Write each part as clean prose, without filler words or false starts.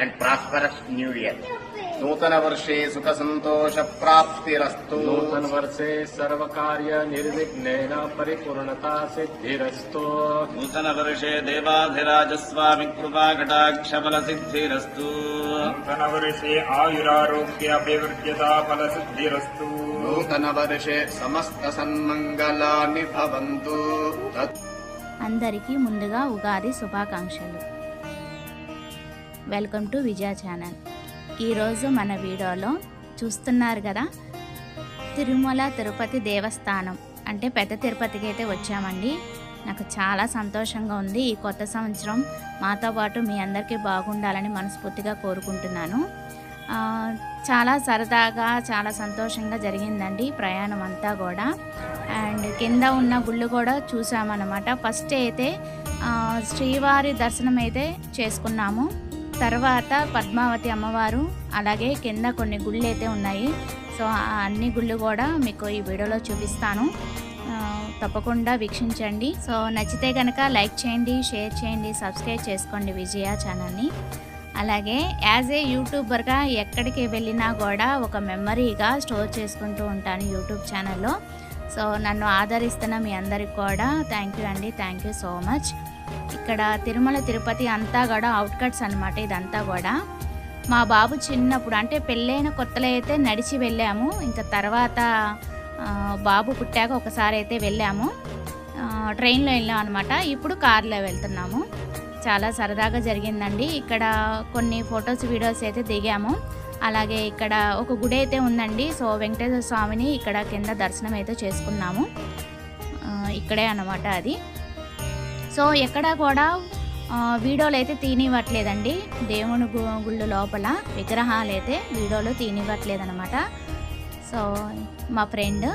and prosperous new year. नूतन वर्षे सुख संतोष प्राप्तिरस्तु. नूतन वर्षे सर्व कार्य निर्विघ्नेन परिपूर्णता सिद्धिरस्तु. नूतन वर्षे देवाधिराज स्वामी कृपा कटाक्ष फल सिद्धिरस्तु. नूतन वर्षे आयुरारोग्य अभिवृद्ध्यता फल सिद्धिरस्तु. नूतन वर्षे समस्त सन्मंगलानि भवन्तु. అందరికీ ముందుగా ఉగాది శుభాకాంక్షలు. Welcome to Vijaya channel. ఈరోజు మన వీడియోలో చూస్తున్నారు కదా, తిరుమల తిరుపతి దేవస్థానం అంటే పెద్ద తిరుపతికి అయితే వచ్చామండి. నాకు చాలా సంతోషంగా ఉంది. ఈ కొత్త సంవత్సరం మాతో పాటు మీ అందరికీ బాగుండాలని మనస్ఫూర్తిగా కోరుకుంటున్నాను. చాలా సరదాగా చాలా సంతోషంగా జరిగిందండి ప్రయాణం అంతా కూడా. అండ్ కింద ఉన్న గుళ్ళు కూడా చూసామన్నమాట. ఫస్ట్ అయితే శ్రీవారి దర్శనం అయితే చేసుకున్నాము. తర్వాత పద్మావతి అమ్మవారు, అలాగే కింద కొన్ని గుళ్ళు అయితే ఉన్నాయి. సో అన్ని గుళ్ళు కూడా మీకు ఈ వీడియోలో చూపిస్తాను, తప్పకుండా వీక్షించండి. సో నచ్చితే కనుక లైక్ చేయండి, షేర్ చేయండి, సబ్స్క్రైబ్ చేసుకోండి విజయ ఛానల్ని. అలాగే యాజ్ ఏ యూట్యూబర్గా ఎక్కడికి వెళ్ళినా కూడా ఒక మెమరీగా స్టోర్ చేసుకుంటూ ఉంటాను యూట్యూబ్ ఛానల్లో. సో నన్ను ఆదరిస్తున్న మీ అందరికి కూడా థ్యాంక్ యూ అండి, థ్యాంక్ యూ సో మచ్. ఇక్కడ తిరుమల తిరుపతి అంతా కూడా అవుట్కట్స్ అనమాట. ఇదంతా కూడా మా బాబు చిన్నప్పుడు అంటే పెళ్ళైన కొత్తలో అయితే నడిచి వెళ్ళాము. ఇంకా తర్వాత బాబు పుట్టాక ఒకసారి అయితే వెళ్ళాము, ట్రైన్లో వెళ్ళాం అనమాట. ఇప్పుడు కార్లో వెళ్తున్నాము. చాలా సరదాగా జరిగిందండి. ఇక్కడ కొన్ని ఫొటోస్ వీడియోస్ అయితే దిగాము. అలాగే ఇక్కడ ఒక గుడి అయితే ఉందండి. సో వెంకటేశ్వర స్వామిని ఇక్కడ కింద దర్శనం అయితే చేసుకున్నాము. ఇక్కడే అన్నమాట అది. సో ఎక్కడ కూడా వీడియోలు అయితే తీనివ్వట్లేదండి. దేవుని గుళ్ళు లోపల విగ్రహాలు అయితే వీడియోలు తీనివ్వట్లేదన్నమాట. సో మా ఫ్రెండ్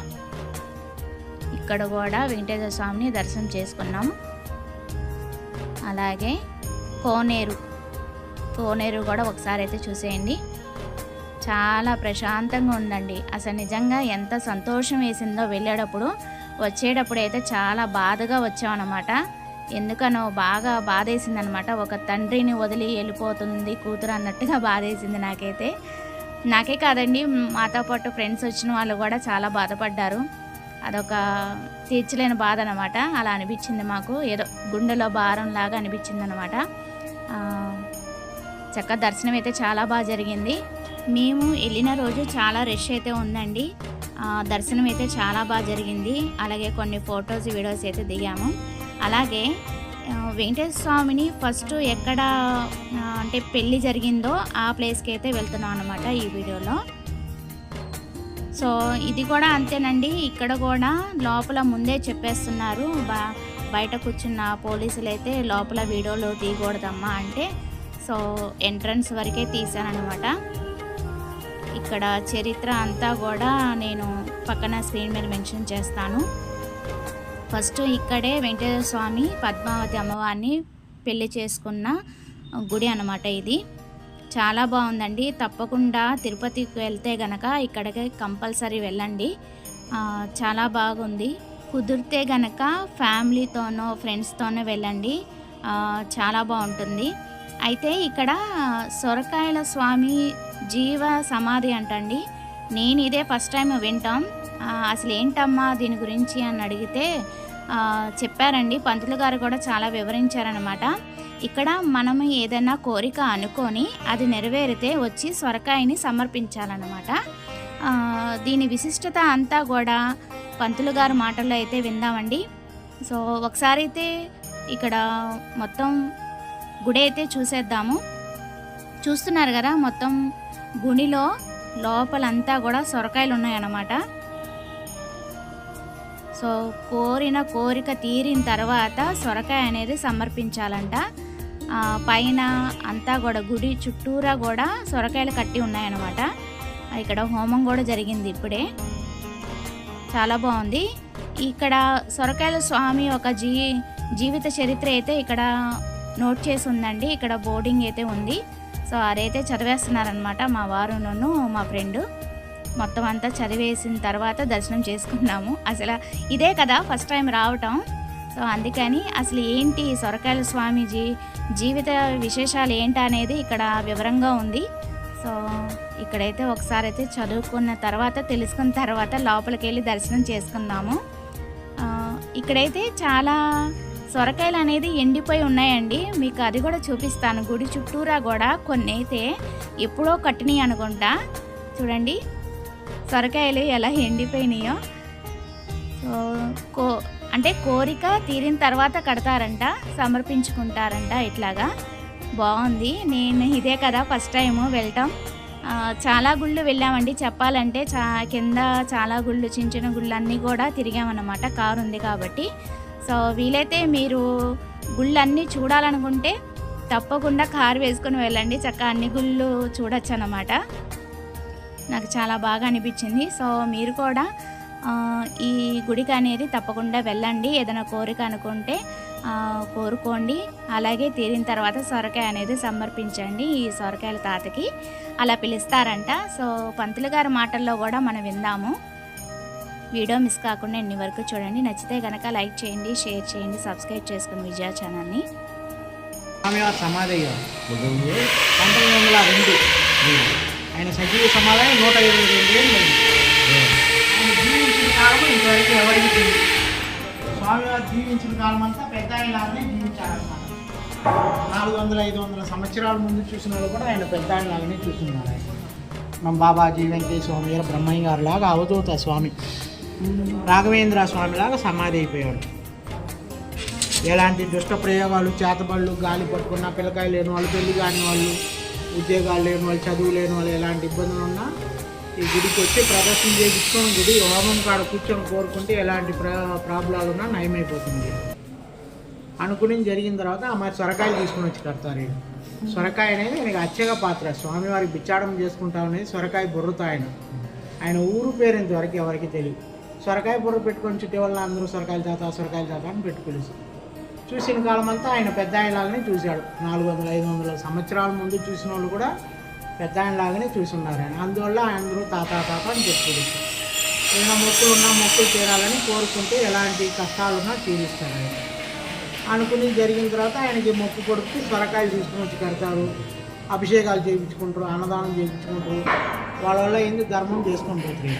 ఇక్కడ కూడా వెంకటేశ్వర స్వామిని దర్శనం చేసుకున్నాము. అలాగే కోనేరు కూడా ఒకసారి అయితే చూసేయండి. చాలా ప్రశాంతంగా ఉందండి. అసలు నిజంగా ఎంత సంతోషం వేసిందో వెళ్ళేటప్పుడు. వచ్చేటప్పుడు అయితే చాలా బాధగా వచ్చామన్నమాట. ఎందుకనో బాగా బాధేసిందనమాట. ఒక తండ్రిని వదిలి వెళ్ళిపోతుంది కూతురు అన్నట్టుగా బాధేసింది నాకైతే. నాకే కాదండి, మాతో పాటు ఫ్రెండ్స్ వచ్చిన వాళ్ళు కూడా చాలా బాధపడ్డారు. అదొక తీర్చలేని బాధ అనమాట. అలా అనిపించింది మాకు, ఏదో గుండెలో భారం లాగా అనిపించింది అనమాట. చక్కగా దర్శనం అయితే చాలా బాగా జరిగింది. మేము వెళ్ళిన రోజు చాలా రష్ అయితే ఉందండి. దర్శనం అయితే చాలా బాగా జరిగింది. అలాగే కొన్ని ఫొటోస్ వీడియోస్ అయితే దిగాము. అలాగే వెంకటేశ్వర స్వామిని ఫస్ట్ ఎక్కడ అంటే పెళ్ళి జరిగిందో ఆ ప్లేస్కి అయితే వెళ్తున్నాం అనమాట ఈ వీడియోలో. సో ఇది కూడా అంతేనండి. ఇక్కడ కూడా లోపల ముందే చెప్పేస్తున్నారు, బయట కూర్చున్న పోలీసులు అయితే లోపల వీడియోలో తీయకూడదమ్మా అంటే, సో ఎంట్రన్స్ వరకే తీశానమాట. ఇక్కడ చరిత్ర అంతా కూడా నేను పక్కన స్క్రీన్ మీద మెన్షన్ చేస్తాను. ఫస్ట్ ఇక్కడే వెంకటేశ్వర స్వామి పద్మావతి అమ్మవారిని పెళ్లి చేసుకున్న గుడి అన్నమాట ఇది. చాలా బాగుందండి. తప్పకుండా తిరుపతికి వెళ్తే గనక ఇక్కడికి కంపల్సరీ వెళ్ళండి. చాలా బాగుంది. కుదిరితే గనక ఫ్యామిలీతోనో ఫ్రెండ్స్తోనో వెళ్ళండి, చాలా బాగుంటుంది. అయితే ఇక్కడ సొరకాయల స్వామి జీవ సమాధి అంటండి. నేను ఇదే ఫస్ట్ టైం వింటాం. అసలు ఏంటమ్మా దీని గురించి అని అడిగితే చెప్పారండి. పంతులు గారు కూడా చాలా వివరించారనమాట. ఇక్కడ మనం ఏదైనా కోరిక అనుకొని అది నెరవేరితే వచ్చి సొరకాయని సమర్పించాలన్నమాట. దీని విశిష్టత అంతా కూడా పంతులు గారి మాటల్లో అయితే విందామండి. సో ఒకసారి అయితే ఇక్కడ మొత్తం గుడి అయితే చూసేద్దాము. చూస్తున్నారు కదా, మొత్తం గుడిలో లోపలంతా కూడా సొరకాయలు ఉన్నాయన్నమాట. సో కోరిన కోరిక తీరిన తర్వాత సొరకాయ అనేది సమర్పించాలంట. పైన అంతా కూడా గుడి చుట్టూరా కూడా సొరకాయలు కట్టి ఉన్నాయన్నమాట. ఇక్కడ హోమం కూడా జరిగింది ఇప్పుడే. చాలా బాగుంది. ఇక్కడ సొరకాయల స్వామి ఒక జీవిత చరిత్ర అయితే ఇక్కడ నోట్ చేసి ఉందండి. ఇక్కడ బోర్డింగ్ అయితే ఉంది. సో అదైతే చదివేస్తున్నారనమాట మా వారును మా ఫ్రెండ్. మొత్తం అంతా చదివేసిన తర్వాత దర్శనం చేసుకున్నాము. అసలు ఇదే కదా ఫస్ట్ టైం రావటం. సో అందుకని అసలు ఏంటి సొరకాయల స్వామీజీ జీవిత విశేషాలు ఏంటి అనేది ఇక్కడ వివరంగా ఉంది. సో ఇక్కడైతే ఒకసారి అయితే చదువుకున్న తర్వాత తెలుసుకున్న తర్వాత లోపలికి వెళ్ళి దర్శనం చేసుకుందాము. ఇక్కడైతే చాలా సొరకాయలు అనేది ఎండిపోయి ఉన్నాయండి, మీకు అది కూడా చూపిస్తాను. గుడి చుట్టూరా కూడా కొన్ని అయితే ఎప్పుడో కట్టినాయి అనుకుంటా. చూడండి సొరకాయలు ఎలా ఎండిపోయినాయో. సో అంటే కోరిక తీరిన తర్వాత కడతారంట, సమర్పించుకుంటారంట. ఇట్లాగా బాగుంది. నేను ఇదే కదా ఫస్ట్ టైము వెళ్ళటం. చాలా గుళ్ళు వెళ్ళామండి చెప్పాలంటే. కింద చాలా గుళ్ళు, చిన్న చిన్న గుళ్ళు అన్నీ కూడా తిరిగామన్నమాట, కారు ఉంది కాబట్టి. సో వీలైతే మీరు గుళ్ళన్నీ చూడాలనుకుంటే తప్పకుండా కారు వేసుకొని వెళ్ళండి, చక్కగా అన్ని గుళ్ళు చూడొచ్చు అన్నమాట. నాకు చాలా బాగా అనిపించింది. సో మీరు కూడా ఈ గుడికి అనేది తప్పకుండా వెళ్ళండి. ఏదైనా కోరిక అనుకుంటే కోరుకోండి. అలాగే తీరిన తర్వాత సొరకాయ అనేది సమర్పించండి. ఈ సొరకాయల తాతకి అలా పిలుస్తారంట. సో పంతులు గారి మాటల్లో కూడా మనం విందాము. వీడియో మిస్ కాకుండా ఎన్ని వరకు చూడండి. నచ్చితే కనుక లైక్ చేయండి, షేర్ చేయండి, సబ్స్క్రైబ్ చేసుకుని విజయ ఛానల్ని. స్వామివారి సమాధి 1902 ఆయన సజీవ సమాధి 122 ఏళ్ళు. ఆయన జీవించిన కాలం ఇంతవరకు ఎవరికి తెలియదు. స్వామివారు జీవించిన కాలం అంతా పెద్ద ఆయనలాగానే జీవించారన్నమాట. 400-500 సంవత్సరాల ముందు చూసిన వాళ్ళు కూడా ఆయన పెద్ద ఆయనలాగానే చూస్తున్నారు. ఆయన మన బాబాజీ వెంకటేశ్వర స్వామి గారు, బ్రహ్మయ్య గారు లాగా అవధూత స్వామి, రాఘవేంద్ర స్వామి లాగా సమాధి అయిపోయాడు. ఎలాంటి దుష్ట ప్రయోగాలు, చేతబళ్ళు, గాలి పట్టుకున్న పిల్లకాయలు లేని వాళ్ళు, పెళ్లి కాని వాళ్ళు, ఉద్యోగాలు లేని వాళ్ళు, చదువు లేని వాళ్ళు, ఎలాంటి ఇబ్బందులు ఉన్నా ఈ గుడికి వచ్చి ప్రదర్శన చేయించుకొని గుడి హోమం కాడ కూర్చొని కోరుకుంటే ఎలాంటి ప్రాబ్లాలు ఉన్నా నయమైపోతుంది అనుకుని జరిగిన తర్వాత మరి సొరకాయలు తీసుకుని వచ్చి కడతారు. సొరకాయ అనేది ఆయనకి అచ్చగా పాత్ర. స్వామివారికి బిచ్చాడం చేసుకుంటాం అనేది సొరకాయ బుర్రతో ఆయన ఊరు పేరు ఇంతవరకు ఎవరికి తెలియదు. సొరకాయ బుర్ర పెట్టుకొని చుట్టే వల్ల అందరూ సొరకాయల తాత అని పెట్టి పిలుస్తారు. చూసిన కాలం అంతా ఆయన పెద్ద ఆయనలాగానే చూశాడు. 400-500 సంవత్సరాల ముందు చూసిన వాళ్ళు కూడా పెద్ద ఆయనలాగానే చూస్తున్నారు ఆయన. అందువల్ల అందరూ తాత అని చెప్పారు. ఏదైనా మొక్కులు ఉన్నా మొక్కులు తీరాలని కోరుకుంటే ఎలాంటి కష్టాలున్నా తీరుస్తారు ఆయన అనుకుని జరిగిన తర్వాత ఆయనకి మొక్కు కొడుకు సొరకాయలు తీసుకుని వచ్చి కడతారు. అభిషేకాలు చేయించుకుంటారు, అన్నదానం చేయించుకుంటారు. వాళ్ళ వల్ల ఏంది ధర్మం చేసుకుంటారు.